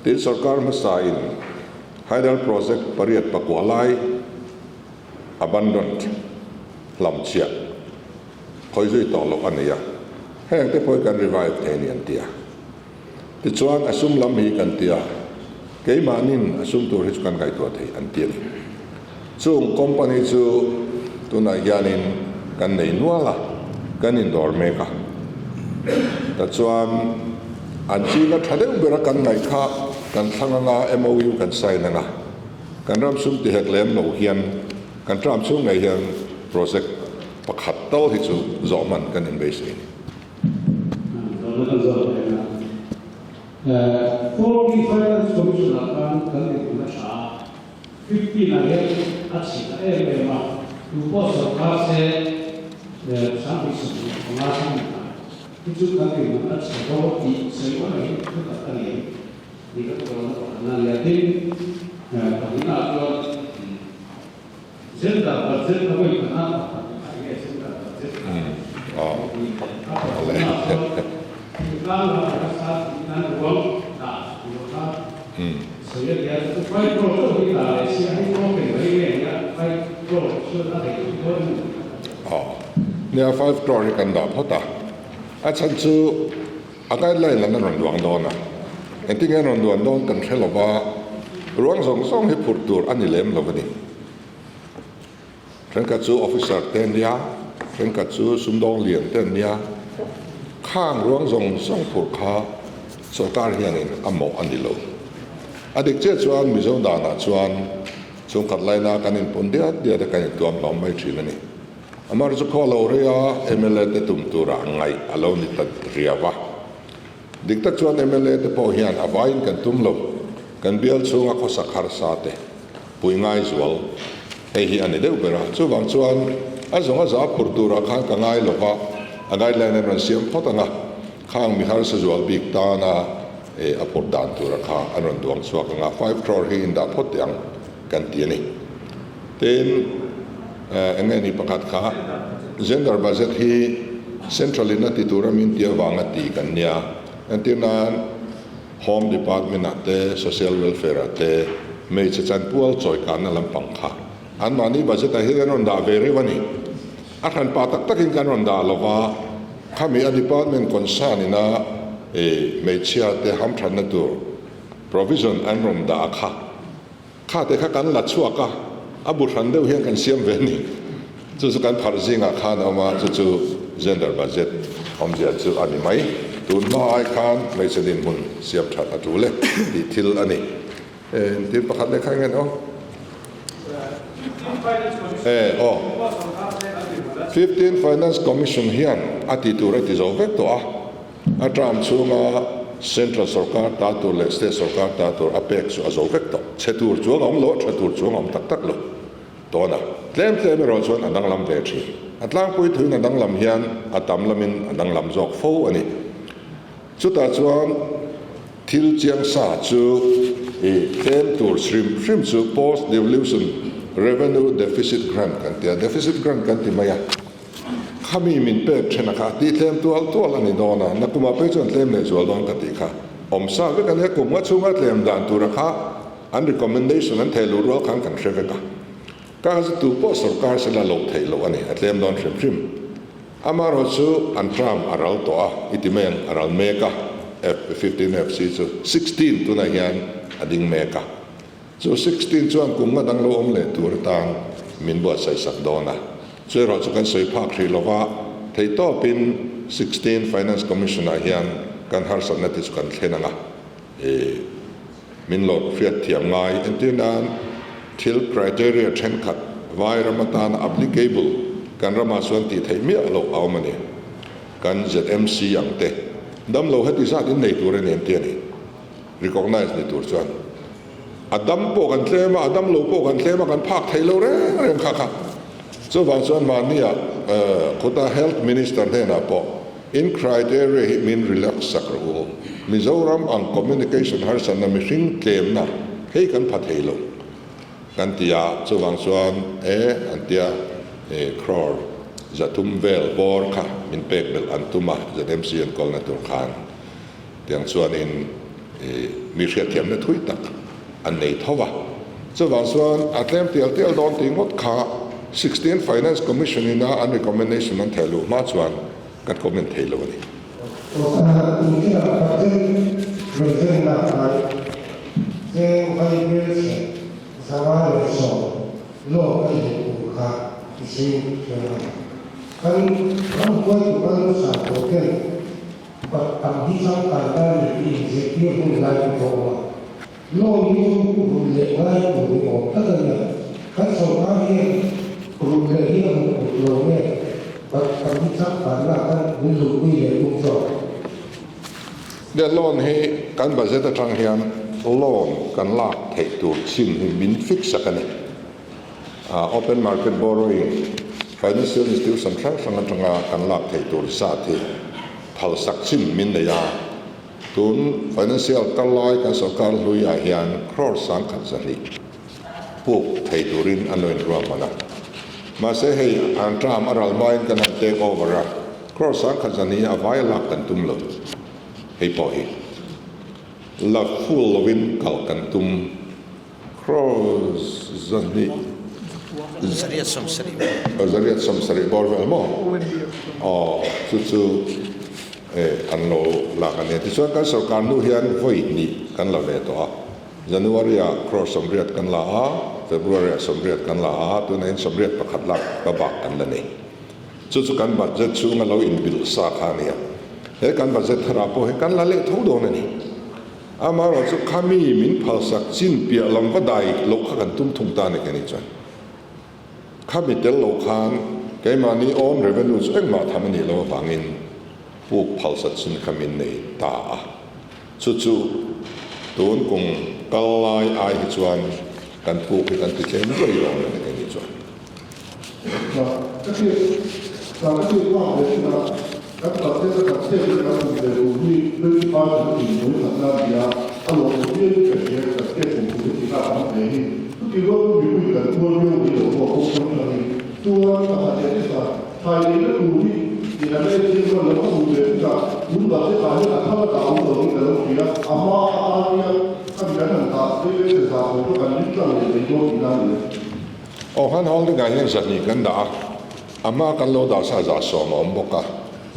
tin sarkar masain Haidal project pariat pakwalai abandoned lamchia khoi zui to lo ania heng te poi kan revive te ni antia ti chuan asum lam hi kan tia ke manin asum tur hi kan gai to thei antia ni chung company chu tuna hianin kan nei nuala kan indor meka ta chuan an chi na thadeu bera kan ngai kha kan thanganga MOU kan sign nga kan ram sum ti hek lem no hian kan tram chu ngai hian project pakhat to hi chu zoman kan invest in for the finance commission kan ni sa 50 na he achi e ma tu poso kase sampai semua itu kan ni achi ko ti semua ni tu kan ni di kalau lihatin pagina ko zenda budget ko ikana saya lihat itu 5 crore kita siapa yang mau beli ya 5 crore sudah ada ituเนี่ย 5 crore กันดาพอตาอาจารย์จูอาการไล่แล้วนั่นรอนดวงดอนนะเอ็นที่งั้นรอนดวงดอนกันแค่ละว่าร่วงส่งให้ผุดตัวอันนี้เล่มละวันนี้เรื่องกัดจูออฟฟิเซอร์เต็นเนี่ยเรื่องกัดจูสุนดองเหรียญเต็นเนี่ยข้างร่วงส่งผุดขาสการเฮียนี่อันหมออันนี้โลอดีตเจ้าชวนมิจงดานาชวนส่งกัดไล่นากันอินปนเดียดกันตัวมันไม่ชิลนี่อามาร์จุคอลเอาเรียMLAเตตุมตัวร่างไงอารมณ์นิตัดเรียวะดิกตัดชวนMLAเตพอเฮียนอวัยนกันตุ้มลมกันเบียลช่วงก็สักหาสาเตปุยง่ายสวลเฮียนนี่เดือบระช่วงชวนอันส่งอาสาปุรตัวร่างข้างกันง่ายหรอกว่าอันง่ายเลยในรันเซียมพอตั้งข้างมีหาสจวลบิกตานาอภรดานตัวราคาอันรันดวงสวกงา5 crore หินดาพดยังกันเตียนี่เต็นเงี้ยนี่ประกาศข้าเจนดาร์บัจที่เซ็นทรัลนัติตัวรามินเตียวางตีกันเนี่ยอันที่นั้น Home Department นั่นเต Social Welfare เตไม่ใช่จันพวลจอยกันนั่นลำปังข้าอันมานี่บัจที่เรื่องดาเวรีวันนี้อันนั้นปาตักกินกันรันดาลว่าข้ามีอัน Department คนสร้างนี่นะไม่เชื่อแต่ห้ามทันนั่นตัว provision อันรันดาข้าแต่ข้ากันลัดชัวก้าอาบุรันเดียวเฮียงกันเสียมเวนี่จู่ๆกันพาร์ซิงข้าเอามาจู่ๆ gender budget ผมจะจู่อันนี้ไหมตุนมาไอ้ข้าไม่เสด็จมุนเสียมชัดอัดรู้เลยดีทิลอันนี้ที่ประคับได้ข้างเงี้ย15 Finance Commission เฮียนอาทิตย์ตัวที่จะเวกตัวอาจารย์ช่วงCentral สกัดตาตัวเล็ก State สกัดตาตัวอเปกสุอาโจเวกตัวเชตูร์ช่วงอมโลเชตูร์ช่วงอมตักโลตัวน่ะเล่มไม่รอชวนอันดังลำเวทีอันล่างพูดถึงอันดังลำเฮียนอันตำลำมินอันดังลำจอกฟูอันนี้สุดท้ายชวนทิลเจียงซาจูเล่มตัวชิมจู Post Devolution Revenue Deficit Grant กันเตีย Deficit Grant กันที่ไม่ยากข้ามีมินเป็ดเช่นนะคะที่เล่มตัวละนี่โดนนะนักกุมาไปจนเล่มในส่วนโดนกันที่ค่ะอมซาเวกันเนี่ยกุมว่าช่วงเล่มด่านตัวราคาอัน recommendation นั้นเทลูรัวขังกันเชื่อกันก็จะตัวพอสการเสละลงเทลูอันนี้เล่มโดนชิมอามาเราชูอันทรัมอาราลตัวอิติเมนอาราลเมกา F15 FC ชู16ตัวนั้นยันอดิ่งเมกาชู16ช่วงกุมว่าดังโลอมเลยตัวต่างมินบวชใส่สักโดนนะช่วยเราจะกันใส่ภาคที่เราว่าที่ต่อเป็น16 Finance Commissioner เฮียนกันหาสันนิษฐานกันเช่นนั้นมินโหลดเฟียดเทียมง่ายอันที่นั้นทิล criteria เช่นขัดวายรำตาน applicable กันรำมาส่วนที่ไทยมีเราเอามาเนี่ยกัน ZMC อย่างเตะดำเราให้ที่สัตว์ในตัวเรียนเตียนี่ recognize ในตัวส่วนอดัมโปกันเทมาอดัมโลโปกันเทมากันภาคไทยเราเรื่องค่ะso บางส่วนมาเนี่ยคนที่ health minister เนี่ยนะพอ in criteria มิน relax สักครู่มิโซรัมอัน communication หาสันนิษฐานเกมนะให้กันพัฒนากันที่so บางส่วนอันที่ครอร์จะทุ่มเวลบอร์ค่ะมินเป็กเบลอันตุมาจะเต็มเสียนกอลนัตุรคานที่ส่วนอิน มีเสียเทียมในทุยตักอันในทว่าจะว่าส่วนอัตเลมเตียลเตียลโดนตีงดขา16 Finance Commission นี่นะอัน recommendation นั้นเทลูมาส่วนกัน comment เทลูนี่ เดือดร้อนให้การบัตรเศรษฐทางเฮียนร้อนกันลากเทตัวชิ้นให้มินฟิกสักกันเนี่ย open market borrowing financial institution ทั้งสังกัดกันลากเทตัวสาธิตผลสักชิ้นมินเดียตุน financial กันลอยกันสกัดลุยเฮียนครอสสังขัดสันนิพวกเทตัวรินอันนั้นรวมมานะมาเสียให้อันตรามอรัลบอยกันเทคโอเวอร์ครอสสังขัดสันนิอวัยลักกันตุ่มเลยให้ปล่อยละฟูลวินเก่ากันตุมครอสนี่ Zariat Samsari. Zariat Samsariบอร์เวลมอจู่อันโลลากันเนี่ยที่ส่วนการสกัดนู่นเฮียนไว้นี่กันละเวตัวจันวารีครอสสำเร็จกันละเฟบรุอารีสำเร็จกันละตัวนี้สำเร็จประคัดลักกระบะกันละนี่จู่กันบัตรเจ็ดช่วงเราอินบิลสาขาเนี่ยเฮ้กันบัตรเจ็ดธราโปเฮ้กันละเละทั้งโดนนี่อามาเราจะขามีมินพัลสักจินเปียลำก็ได้โลกกันตุ้มทุ่งตาเนี่ยกันนี่จ้ะข้ามีเดลโลคานแกมานี่ออมเรเวนูส์เอ็งมาทำนี่เราฟังอินพวกพัลสัตสินข้ามีในตาจู่ตัวนั้นคงกลายอายจวนกันพวกกันติดเชื้อไม่ยอมเลยกันนี่จวน这是咱们这话的是呢，咱们这个现在咱们的努力跟发展的领域很大的呀，我们这个感觉在这种不是大方面，比如说你会很多用的有过沟通能力，说那么这个他的努力，你那边经过能够的这个，如果这行业他们搞不懂的东西啊，阿妈阿爹他们很大，这个是啥？我就感觉这样的很多比那里。ฮันฮอลที่การยังสัตว์นี่กันด่าอามากันโลดาซาจะสอมาอมบกะ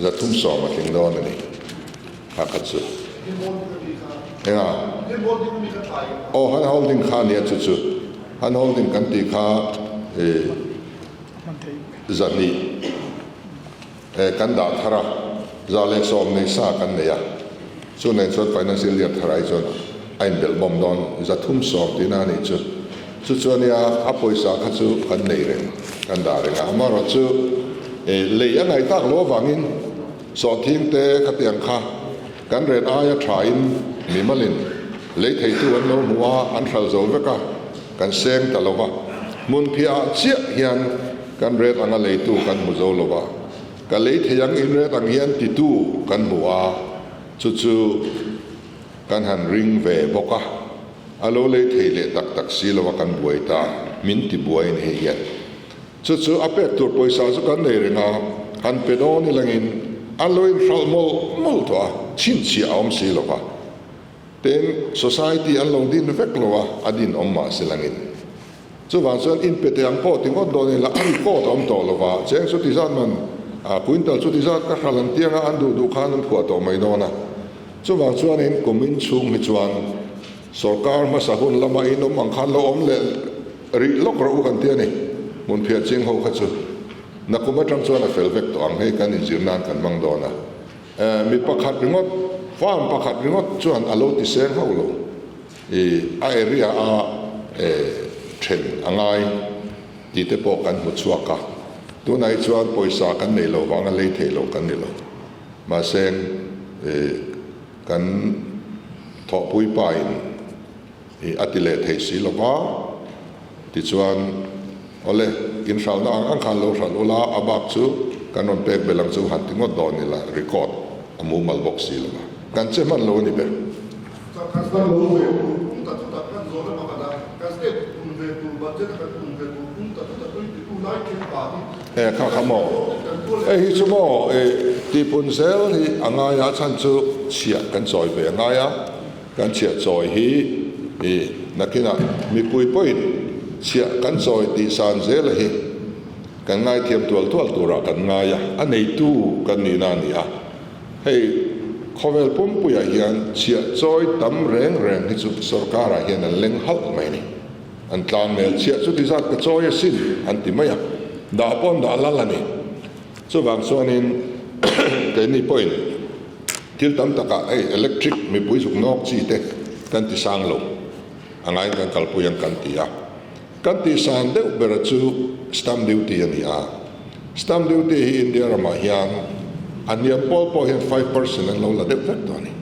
จะทุ่มสอมาถึงโดนนี่ฮักขัดสุดเฮ้ยฮันฮอลดิ้งข้าเนี่ยจุดฮันฮอลดิ้งกันตีข้าจันนี่กันด่าทาระจะเล่นสอมในซากันเนี่ยส่วนในส่วน financial เรียบทารายส่วนไอ้เบลบอมดอนจะทุ่มสอมที่นั่นนี่จุดส่วนนี้อาปุยสาขัดสุกันในเรื่องกันด่าเรื่องอามาเราจุดเลยยังไงตั้งโลฟังอินสอดทิ้งเตะขัดยังข้ากันเรียนอายะทรายมีมาลินเลยที่ตัวน้องหัวอันทรัลโจเวก้ากันเซงตลอดมุนพิอาเจียเฮียนกันเรียนอังเลยตัวกันมุโจลวะกันเลยที่ยังอินเรียนอังเฮียนติตัวกันหัวจุดกันหันริงเวบกะอโลเลยที่เลตักซีลวะกันบวยตามินติบวยนี่เฮียนจุดอาเป็ดตัวปุยสาวสุกันในเรื่องกันเป็ดนี่ลังอินอโลอินชัลมอลตัวชินชีออมซีลวะแต่ society อันลงดินเวกลวะอดินอมมาสิลังอินจุดวันส่วนอินเป็ดยังพอถึงก็โดนละอันก็ตอมโตลวะเจ้าสุดที่สันมันคุยต่อสุดที่สันก็ขลังเตียงอันดูขานุนขวดต่อไม่โดนนะจุดวันส่วนอินกุมินชุงมิจวนสกัดมาสักคนละไม่นมังคันละอมเลริลกเรากันเตียนี่มุนเพียรจิงเขาขัดสุดนักกุมาจังส่วนเฟลเวกตัวอังให้กันอินจิมนานกันบังโดนะมีประคัดริงดฟาร์มประคัดริงดส่วนอโลติเซนเขาลงไอเรียเทรนอังไงที่เตปอกันมุดสวกะตัวไหนส่วนปอยสากันในโลวังเลยเทโลกันในโลมาเซนกันทอปุยไปอัติเลเทศิลวะที่ส่วนโอเลกินสาวน้าอังคันโลสันโอลาอาบักซูกันนนเปกเบลังซูหันติงดดอนนี่ละรีคอร์ดอามูมัลบ็อกซีลวะกันเจมันโลนี่เบกันสโลเวตุตะกันโซนมากันกันสเตตุเวตุบัจเจตกันเวตุตะตุไลค์ปาดิข้าขโมฮิชโมที่ปุ่นเซลที่อังไงชันซูเชียกันซอยเบอังไงกัน kan chia choi hi nakina mi pui point chia kan choi ti san zel hi kan ngai thiam tual tura kan ngai anei tu kan ni na ni a hei khovel pum puya hian chia choi tam reng hi chu sarkara hian an leng hal mai ni an tlang mel chia chu ti zat ka choi a sin an ti maya da pon da lalani chu wang chuanin ke ni point til tam taka electric mi pui suk nok chi te kan ti sang lo angai kan kalpuyan kan ti a kan ti san de bera chu stamp duty ani a stamp duty hi India rama hian aniam po hian 5% an lo la de vek to ni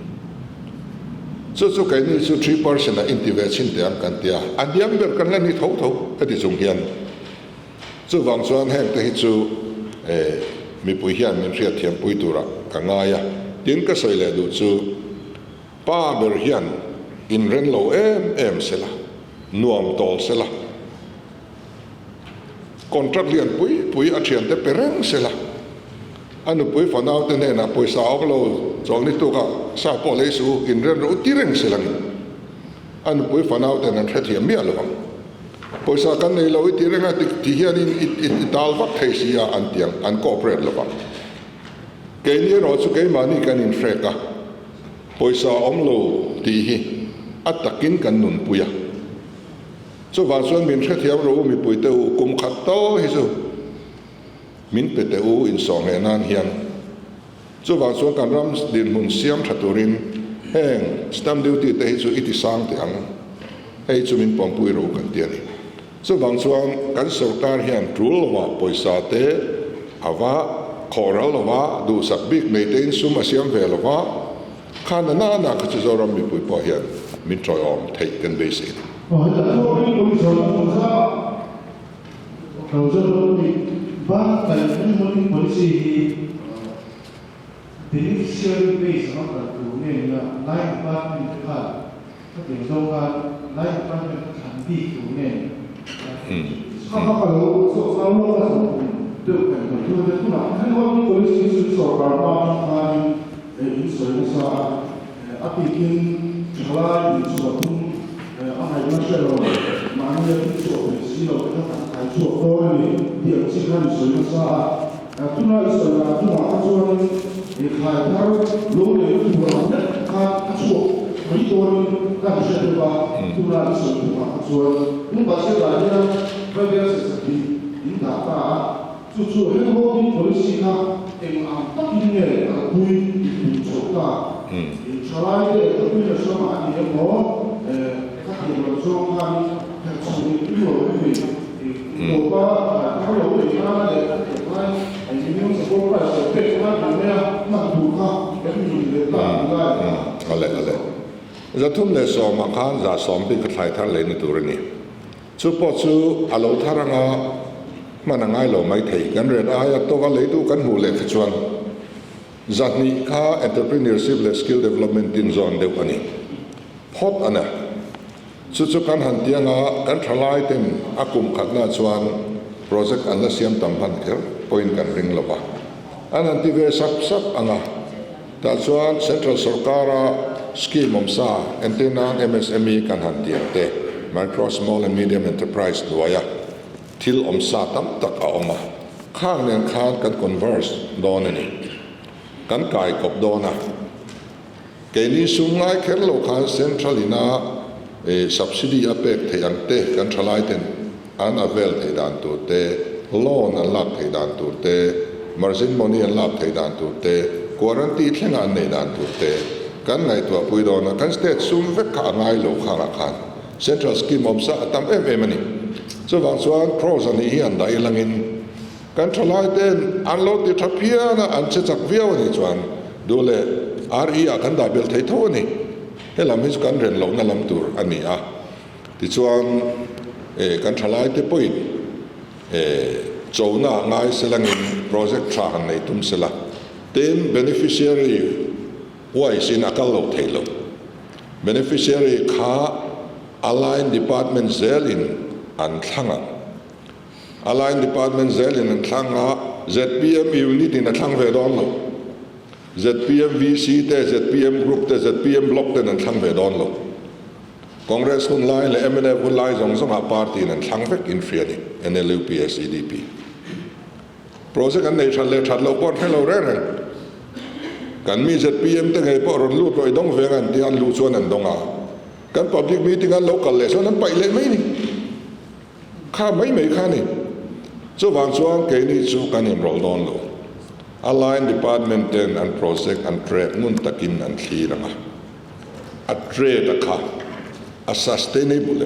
chu kai ni chu 3% a intive chin te am kan ti a aniam ber kan la ni tho ka ti chung hian chu wang chuan heng te hi chu mi pui hian min ria thiam pui tura ka ngaya tin ka soi le du chu pa ber hian in ren lo em sela nuam tol sela contract lian pui a thian te pereng sela anu pui fanau te ne na poisa ok lo chong ni tu ka sa po le su in ren ro tireng sela ni anu pui fanau te na thathiam mi alo poisa kan nei lo tireng a ti hian in dal vak thei sia an tiang an cooperate lo bang ke ni ro chu ke mani kan in freka poisa omlo ti hi atakin kan nun puya chu wang chuan min thathiam ro mi pui te u kum khat to hi chu min pe te u in song he nan hian chu wang chuan kan ram din mun siam thaturin heng stamp duty te hi chu iti sang te ang hei chu min pom pui ro kan ti ani chu wang chuan kan sarkar hian rul wa poisa te awa khoral wa du sak bik nei te in sum asiam ve wa khana na ka chu zoram mi pui po hian min troi om thei kan be se Hỏi là tôi đi cùng sở cùng sao cầu dân đi ba tại những môn policy thì siêu base nó là chủ nên là lại ba mình phải các điểm đâu ra lại ba mình thành đi chủ nênเขาก็รู้ส่วนเขารู้ว่าตัวเป็นคนที่จะทุนให้ว่ามี policy สุดสอบการบ้านทางอินสตาแกรมอาทิตย์นี้ชาวบ้านส่วนทุ่งอะไรไม่ใช่เรามาเนี่ยที่ส่วนที่เราต้องการขายส่วนตัวนี่เดี๋ยวที่เขาส่วนซาทุนอะไรส่วนทุนอะไรส่วนขายถ้ารู้เลยว่าตัวนั้นขายส่วนไม่ตัวนี้ก็ไม่ใช่ตัวทุนอะไรส่วนทุนอะไรส่วนนี่ภาษาอะไรเนี่ยไม่ได้สักทีอินดาตาจู่ๆให้พวกนี้ policy นะเองอ่านตั้งยังไงคุยจบกันชาวบ้านเนี่ยก็ไม่ได้สมัครเนี่ยหมอถ้าเกิดเราส่งงานให้ส่งที่อยู่ที่บอกว่าถ้าเราไปงานเนี่ยว่าไอ้ที่มันสมบูรณ์แบบเป็นงานแบบนี้มันถูกค่ะก็มีเรื่องต่างๆอะไรจะทุ่มเลยสอมาข้างจะสอมปีกถ่ายทางเลยในตัวนี้ชุดพอชุดอาลูทารังอ่ะมันง่ายหรอไม่ถี่กันเรียนอะไรตัวก็เลยดูกันหูเล็กชวนจัดนี้ข้า entrepreneurship และ skill development in zone เดียวกันนี้พอดอันน่ะชุดกันหันเตียงกันทลายเต็มอากุมขัดหน้าชวนโปรเจกต์อันละเสียมตั้มพันเกลพอยน์กันริงละวะอันนั้นที่เวสักอันน่ะแต่ชวน central สรการะสกีมอมซาเอ็นเตนัง MSME กันหันเตียงเต micro small and medium enterprise ด้วยทิลอมซาตั้มตักเอามาข้างเนี่ยข้างกัน converse โดนนี่กันกายกบโดนะเกนี้สุ่มง่ายแค่โลกาเซ็นทรัลนะsubsidy อเปกเทียงเตกันทลายเต็นอันอเวลเทียนตัวเตโลนอันลักเทียนตัวเต margin money อันลักเทียนตัวเต quarantine เท่งอันในด้านตัวเตกันไงตัวปุยโดนะกันสเตทสุ่มเวกข้างง่ายโลกาละคัน central scheme อมซาตั้มนี่ส่วนส่วน pros อันนี้อันใดลังอินกันทลายเต็นอันโลติทัพเพียนะอันเช็ดจักเวียวนี่ส่วนดูเลย RE กันได้เบลไทยทั่วนี่ให้ลำให้กันเรียนลงนั่นลำตัวอันนี้ที่ส่วนกันทลายเต็นปุ่ยโจน่าง่ายเสลังอินโปรเจกต์ทางในทุ่มเสละเต็น beneficiary ไว้สินักเล่าไทยลง beneficiary ข้า align department เซลินอันทั้งalign department เซลินอันทั้งZPM unit ในทั้งเวรอนลง ZPM VC te ZPM group te ZPM block te nan thlang ve don lo Congress hun lai le MNF hun lai zong zong a party nan thlang vek in free ni NLU PS EDP project an nei thal le that lo pon hello re re kan mi ZPM te ngai po ron lu roi dong ve ngan ti an lu chuan an donga kan public meeting an local le so nan pai le mai ni kha mai kha ni chu wang chuan ke ni chu kan im rol don lo align department and project and track mun takin an thiranga a trade a kha a sustainable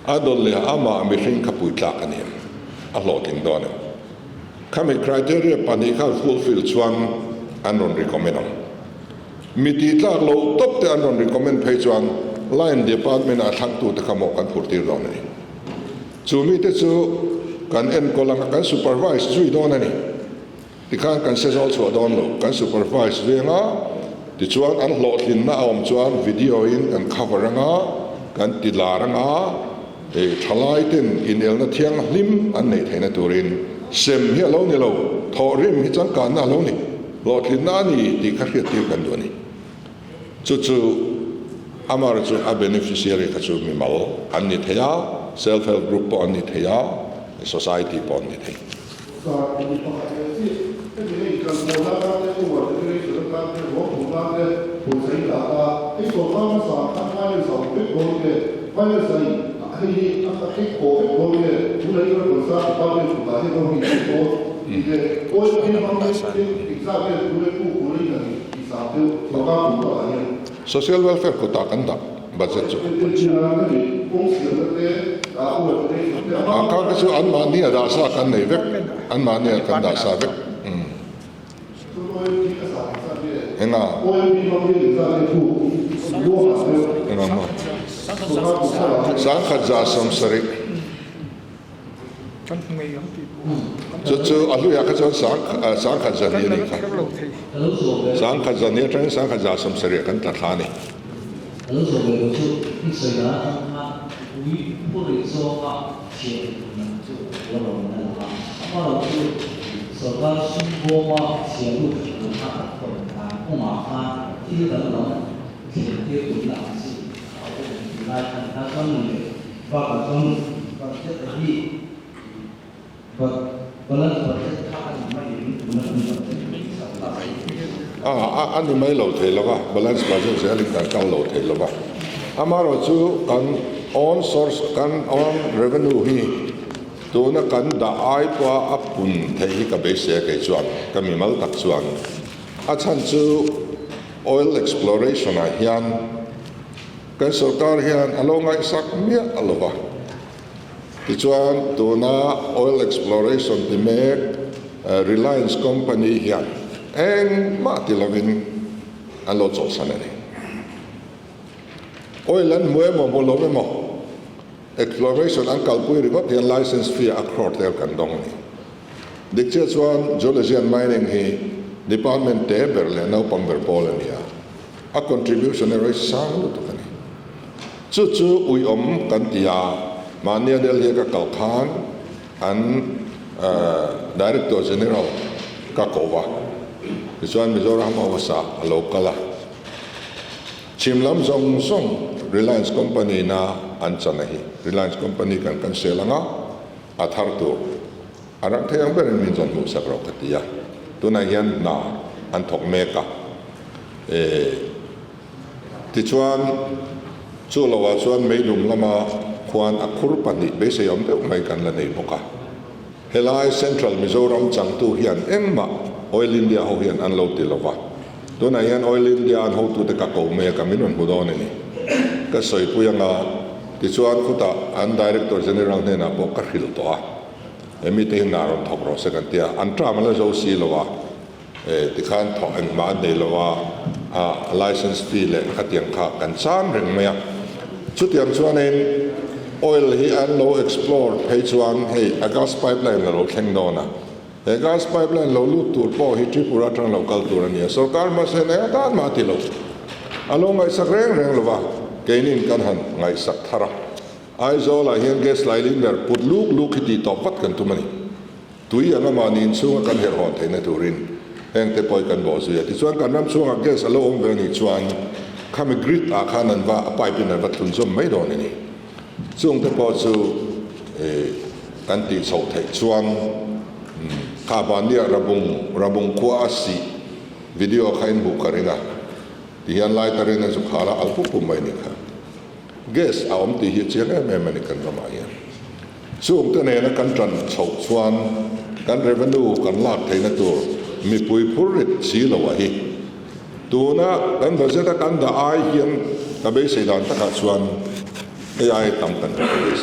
adol le ama mi ring kapui tlak ani a loting don kami criteria pani kha fulfill chuan anon recommend mi ti tlak lo top te anon recommend phei chuan line department a thang tu te khamo kan phurtir don ani chu mi te chu kan en kolang kan supervise chui don ani tikhan kan se zol chu don lo kan supervise venga ti chuan an lo thin na om chuan video in kan cover anga kan tilaranga e thalai ten in el na thiang hlim an nei theina turin sem hi lo ni lo thorim hi chang kan na lo ni lo thin na ni ti kha khriat ti kan do ni chu amar chu a beneficiary ka chu mi mal an ni theya self help group po an ni theya society po an ni thei social welfare ko ta kan da budget chu aka ka chu an ma ni da sa kan nei vek an ma ni kan da sa vek enga ma sang khat za som sari chu alu ya ka chu sang khat za ni ni kha sang khat za ni tran sang khat za som sari kan ta thani而所谓的就一水的他无语不能说话写就我懂的啊，那么就手段新播嘛写入可能他或者他不马他这些等等写贴文档是啊，我们来看他专门的发中把这个一本来本身他里面有อันนี้ไม่โหลดเทลว่า balance budget เสียลิกันกันโหลดเทลว่าอามาเราจูกัน on source กัน on revenue ฮีตัวนักกันด่าไอ้ตัวอับปุ่นเที่กับเบสเสียกี่ส่วนก็มีmalตักส่วนอาจารย์จู oil exploration อ่ะเฮียนกันสุการเฮียนอารมณ์ไงสักเมียอารมณ์ว่าที่ส่วนตัวน่ะ oil exploration ที่เมกReliance Company เฮียนเองมาที่เราวินอันโลดโจสันนี่โอ้ยแล้วมวยมองบอลไม่มอง exploration อันกัลปุยริก็ที่ license fee อักครอดเดียวกันตรงนี้ดิฉันส่วน geology and mining ฮี department เทเบอร์เลยน้าปังเบอร์บอลนี่อ่ะa contribution อะไรสั่งดูตัวกันนี่จู่ๆอุยกันที่อ่ะมาเนี่ยเดี๋ยวเรียกกัลคานอันdirector general ก็กว่าที่ส่วนมิโซรามว่าสาโลกาลชิมลำซง Reliance Company น่ะอันจันนี่ Reliance Company กันเซลังอ่ะอัฐาร์ตัวอารักเทียงเป็นมินจันมุสักรอกติยาตัวนั้นยันน่ะอันทกเมกะที่ส่วนจู่เราว่าส่วนไม่ดุมละมาควรอักขรุปันนี่เบสยอมเดียวไม่กันละในพกะเฮลัยเซ็นทรัลมิโซรัมจังตูเฮียนเอ็งมาOil India เขาเห็นอันโลติลว่าตัวนั้นยัน Oil India อันเขาตัวเด็กกับเมียกับมินวันพุดอนนี่ก็สวยปุยังอ่ะที่ส่วนคุณตาอัน Director General เนี่ยนะบอกกับฮิลตัวมีที่นารอนทอกรอสักทีอันตรามันเลยจะสีลว่าที่ขันทอกเอ็งมาเดลว่าlicense fee เลยขัดยังขากันซ้ำเรื่องเมียชุดอย่างส่วนนี้ Oil ที่อันเรา explore ให้ส่วนให้ gas pipeline เราแข่งโดนนะgas pipeline เราลุตัวพ่อฮิตริปุระทางเราคัลตัวนี้สุการมาเสนอด้านมาที่เราอารมณ์ไงสักเร่งหรือว่าเกณินกันหันไงสักทาระไอ้โซล่าเฮียนเกสไลลินเดอร์ปุดลูกที่ตอบวัดกันทุกมันตุยอันนั้นมานินซูกันเฮรอนเทนตูริน แห่งแต่ปล่อยกันบ่สุยที่ส่วนการน้ำช่วงแกสโลองเวนี่ชวนข้ามกริดอาคานันว่าไปเป็นในวัดทุนสมไม่โดนนี่ช่วงแต่พอสู่กันตีเสาไทยชวนข้าบ้านเนี่ยระบงขวาสีวิดีโอใครบุกกันเองที่ยันไล่ตระเนสุขาละอัลปุปุ่มไม่นี่ค่ะเกสเอามตีเหี้ยเชียงแม่มันนี่กันประมาณนี้ช่วงตัวนี้นะกันจันเสาชวนกันเรเวนูกันลากไทยนะตัวมีปุยพูริตสีละวะฮีตัวนะกันภาษาตะกันด่าไอเฮียนตะเบสเดานตะกัดชวนไอ้ไอ้ตั้มกันตะเบส